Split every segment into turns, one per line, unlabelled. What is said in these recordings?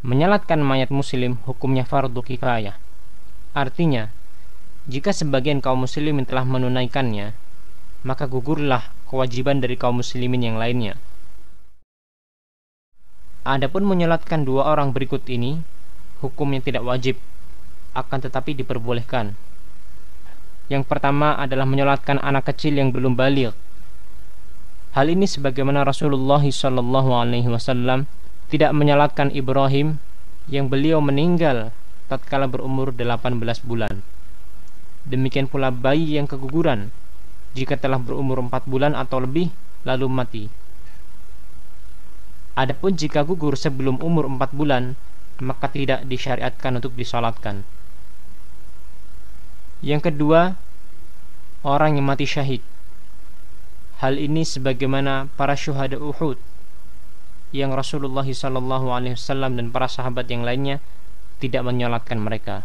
Menyalatkan mayat muslim hukumnya fardu kifayah. Artinya, jika sebagian kaum muslimin telah menunaikannya, maka gugurlah kewajiban dari kaum muslimin yang lainnya. Adapun menyalatkan dua orang berikut ini, hukumnya tidak wajib, akan tetapi diperbolehkan. Yang pertama adalah menyalatkan anak kecil yang belum baligh. Hal ini sebagaimana Rasulullah SAW tidak menyalatkan Ibrahim yang beliau meninggal tatkala berumur 18 bulan. Demikian pula bayi yang keguguran jika telah berumur 4 bulan atau lebih lalu mati. Adapun jika gugur sebelum umur 4 bulan, maka tidak disyariatkan untuk disalatkan. Yang kedua, orang yang mati syahid. Hal ini sebagaimana para syuhada Uhud yang Rasulullah SAW dan para sahabat yang lainnya tidak menyolatkan mereka.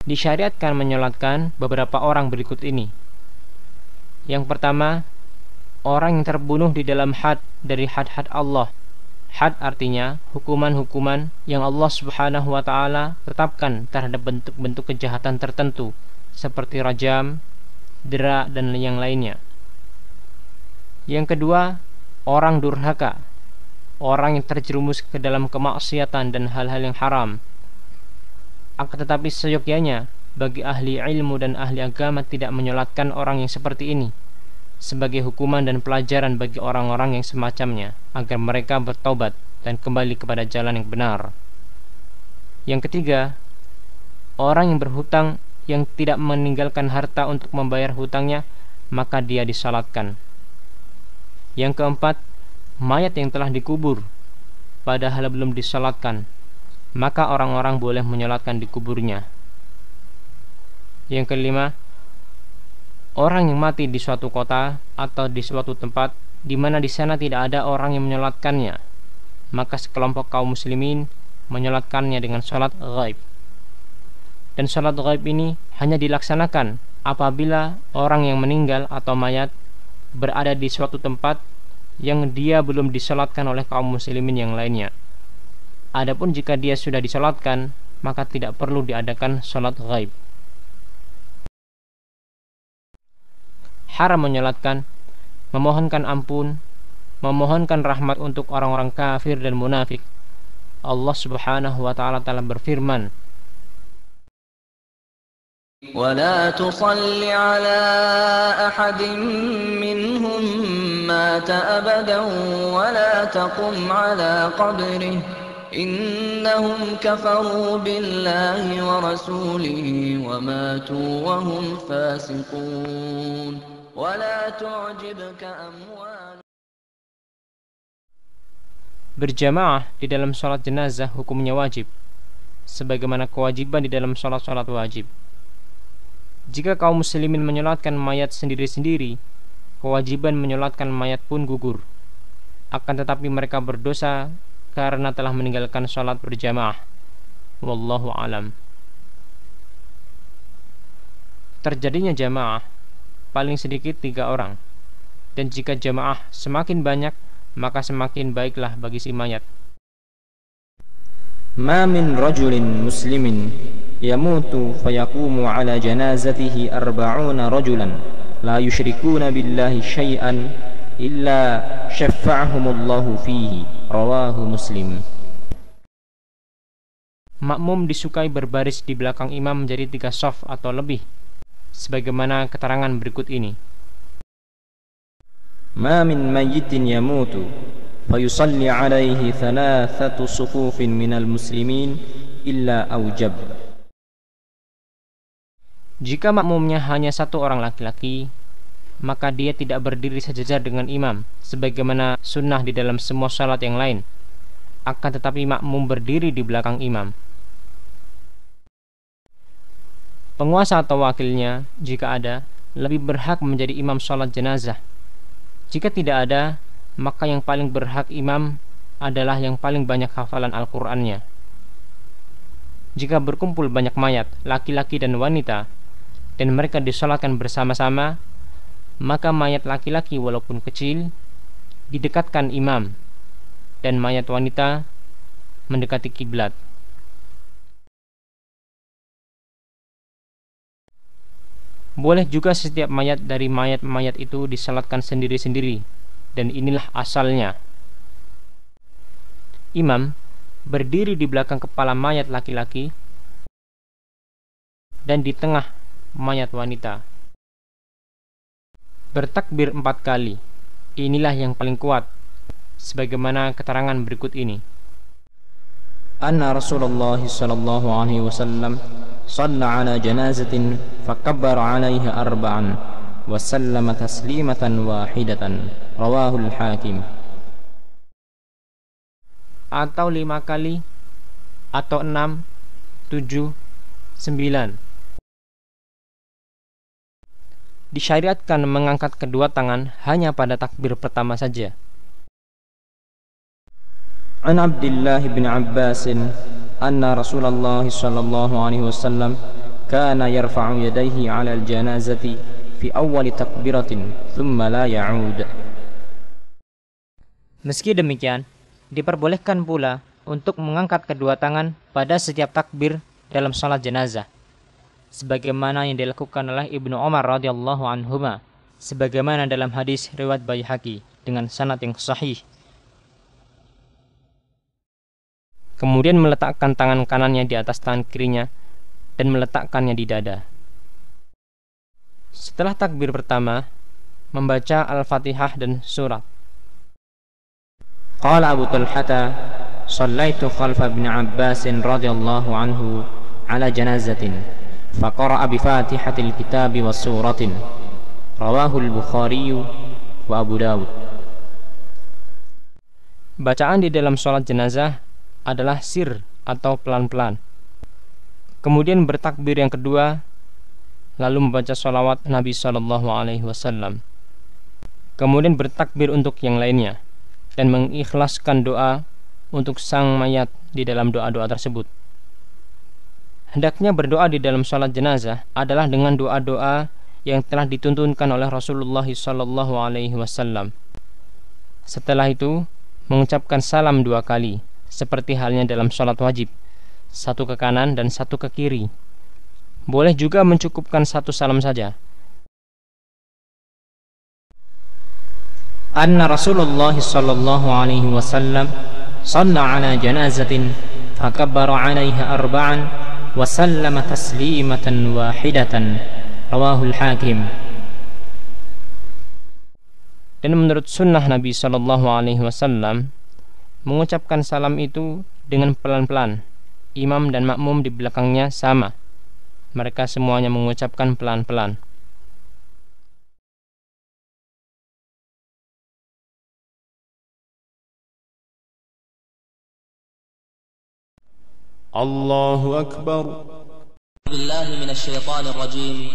Disyariatkan menyolatkan beberapa orang berikut ini. Yang pertama, orang yang terbunuh di dalam had dari had-had Allah. Had artinya hukuman-hukuman yang Allah Subhanahu wa ta'ala tetapkan terhadap bentuk-bentuk kejahatan tertentu seperti rajam, dera, dan yang lainnya. Yang kedua, orang durhaka, orang yang terjerumus ke dalam kemaksiatan dan hal-hal yang haram. Akan tetapi seyogyanya bagi ahli ilmu dan ahli agama tidak menyolatkan orang yang seperti ini, sebagai hukuman dan pelajaran bagi orang-orang yang semacamnya, agar mereka bertobat dan kembali kepada jalan yang benar. Yang ketiga, orang yang berhutang yang tidak meninggalkan harta untuk membayar hutangnya, maka dia disalatkan. Yang keempat, mayat yang telah dikubur padahal belum disalatkan, maka orang-orang boleh menyolatkan di kuburnya. Yang kelima, orang yang mati di suatu kota atau di suatu tempat di mana di sana tidak ada orang yang menyolatkannya, maka sekelompok kaum muslimin menyolatkannya dengan salat ghaib. Dan salat ghaib ini hanya dilaksanakan apabila orang yang meninggal atau mayat berada di suatu tempat yang dia belum disalatkan oleh kaum muslimin yang lainnya. Adapun jika dia sudah disalatkan, maka tidak perlu diadakan salat ghaib. Haram menyolatkan, memohonkan ampun, memohonkan rahmat untuk orang-orang kafir dan munafik. Allah Subhanahu wa ta'ala telah berfirman,
ولا تصل على أحد منهم مات أبدا ولا تقم على قبره إنهم كفروا بالله ورسوله وماتوا وهم فاسقون ولا تعجبك أموالهم.
Berjamaah di dalam sholat jenazah hukumnya wajib, sebagaimana kewajiban di dalam sholat-sholat wajib. Jika kaum muslimin menyolatkan mayat sendiri-sendiri, kewajiban menyolatkan mayat pun gugur. Akan tetapi mereka berdosa karena telah meninggalkan sholat berjamaah. Wallahu alam. Terjadinya jamaah paling sedikit 3 orang, dan jika jamaah semakin banyak, maka semakin baiklah bagi si mayat.
Ma min rajulin muslimin yamutu fayaqumu ala janazatihi 40 rajulan la yushrikuna billahi syai'an illa syafa'ahumullahu fihi, rawahu Muslim.
Makmum disukai berbaris di belakang imam menjadi 3 shaf atau lebih, sebagaimana keterangan berikut ini.
Ma min mayyitin yamutu fayusalli alaihi 3 sufufin minal muslimin illa aujab.
Jika makmumnya hanya 1 orang laki-laki, maka dia tidak berdiri sejajar dengan imam sebagaimana sunnah di dalam semua salat yang lain. Akan tetapi makmum berdiri di belakang imam. Penguasa atau wakilnya, jika ada, lebih berhak menjadi imam salat jenazah. Jika tidak ada, maka yang paling berhak imam adalah yang paling banyak hafalan Al-Qur'annya. Jika berkumpul banyak mayat, laki-laki dan wanita, dan mereka disolatkan bersama-sama, maka mayat laki-laki walaupun kecil didekatkan imam, dan mayat wanita mendekati kiblat. Boleh juga setiap mayat dari mayat-mayat itu disalatkan sendiri-sendiri, dan inilah asalnya. Imam berdiri di belakang kepala mayat laki-laki dan di tengah mayat wanita. Bertakbir 4 kali. Inilah yang paling kuat, sebagaimana keterangan berikut ini.
Anna Rasulullah sallallahu alaihi wasallam shalla ala janazatin fakabbar 'alaiha arba'an wa sallama taslimatan wahidatan. Rawahul Hakim.
Atau 5 kali, atau 6, 7, 9. Disyariatkan mengangkat kedua tangan hanya pada takbir pertama saja.
An Abdullah bin Abbas anna Rasulullah sallallahu alaihi wasallam kana yarfa'u yadayhi 'ala al-janazati fi awwal takbiratin thumma la ya'ud.
Meski demikian, diperbolehkan pula untuk mengangkat kedua tangan pada setiap takbir dalam salat jenazah, sebagaimana yang dilakukan oleh Ibnu Umar radhiyallahu anhuma, sebagaimana dalam hadis riwayat Baihaqi dengan sanad yang sahih. Kemudian meletakkan tangan kanannya di atas tangan kirinya dan meletakkannya di dada. Setelah takbir pertama, membaca Al-Fatihah dan surat.
Qala Abu Talhata shallaitu khalfa Ibn Abbas radhiyallahu anhu ala janazatin faqara'a bi Fatihatil kitabi wa suratin. Rawahu al-Bukhari wa Abu Dawud.
Bacaan di dalam sholat jenazah adalah sir atau pelan-pelan. Kemudian bertakbir yang kedua, lalu membaca sholawat Nabi SAW. Kemudian bertakbir untuk yang lainnya dan mengikhlaskan doa untuk sang mayat di dalam doa-doa tersebut. Hendaknya berdoa di dalam sholat jenazah adalah dengan doa-doa yang telah dituntunkan oleh Rasulullah SAW. Setelah itu, mengucapkan salam 2 kali, seperti halnya dalam sholat wajib, 1 ke kanan dan 1 ke kiri. Boleh juga mencukupkan 1 salam saja.
Anna Rasulullah sallallahu alaihi wasallam shalla ala janazatin fakabbara 'alaiha arba'an wa sallama taslimatan wahidatan. Rawahul Hakim.
Dan menurut sunnah Nabi SAW, mengucapkan salam itu dengan pelan-pelan. Imam dan makmum di belakangnya sama. Mereka semuanya mengucapkan pelan-pelan.
Allahu Akbar.
Billahi minasyaitonir rajim.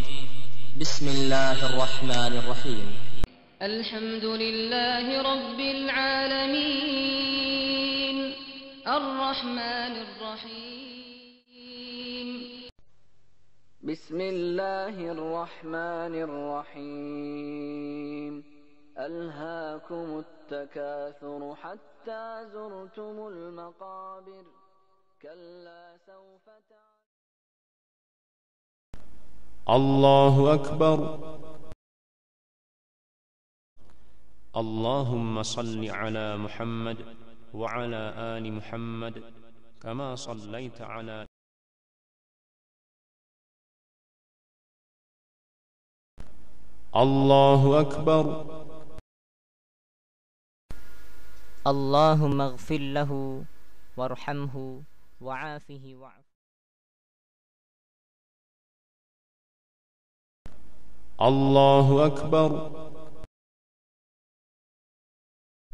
Bismillahirrahmanirrahim. Alhamdulillahi rabbil alamin. Ar-Rahmanir Rahim. Bismillahirrahmanir Rahim. Alhaakumut takathur hatta zurtumul maqabir. Kalla sawfa
Allahu Akbar. Allahumma salli ala Muhammad wa ala ali Muhammad kama sallaita ala Allahu Akbar.
Allahumma ighfir lahu warhamhu wa'afihi wa'af.
Allahu Akbar.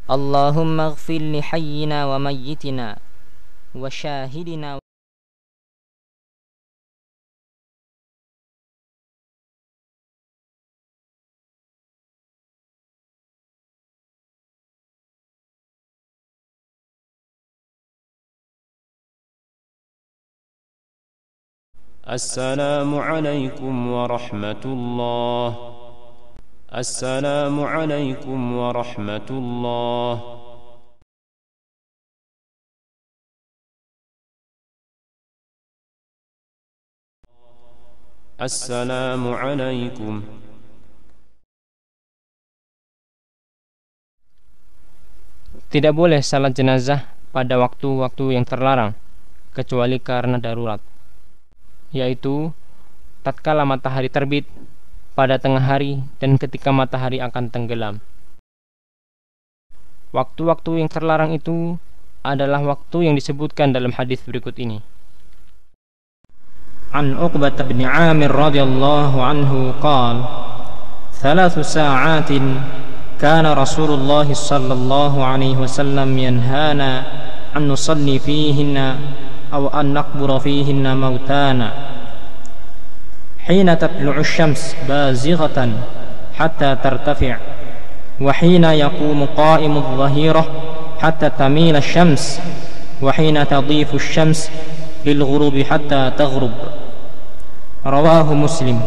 Allahumma ighfir li hayyina wa mayyitina wa syahidina.
Assalamu alaikum warahmatullah. Assalamu alaikum warahmatullah.
السلام عليكم.
Tidak boleh salat jenazah pada waktu-waktu yang terlarang kecuali karena darurat, yaitu tatkala matahari terbit, pada tengah hari, dan ketika matahari akan tenggelam. Waktu-waktu yang terlarang itu adalah waktu yang disebutkan dalam hadis berikut ini.
An Uqbah bin Amir radhiyallahu anhu qala 3 sa'atin kana Rasulullah sallallahu alaihi wasallam yanhana an nusalli fihinna aw an naqbura fihinna mautana hina tatlu'u asy-syams bazighatan hatta tartafi' wa hina yaqumu qa'imu adh-dhahirah hatta tamila asy-syams wa hina tadhifu asy-syams lil ghurubi hatta taghrub. Rawahu Muslim.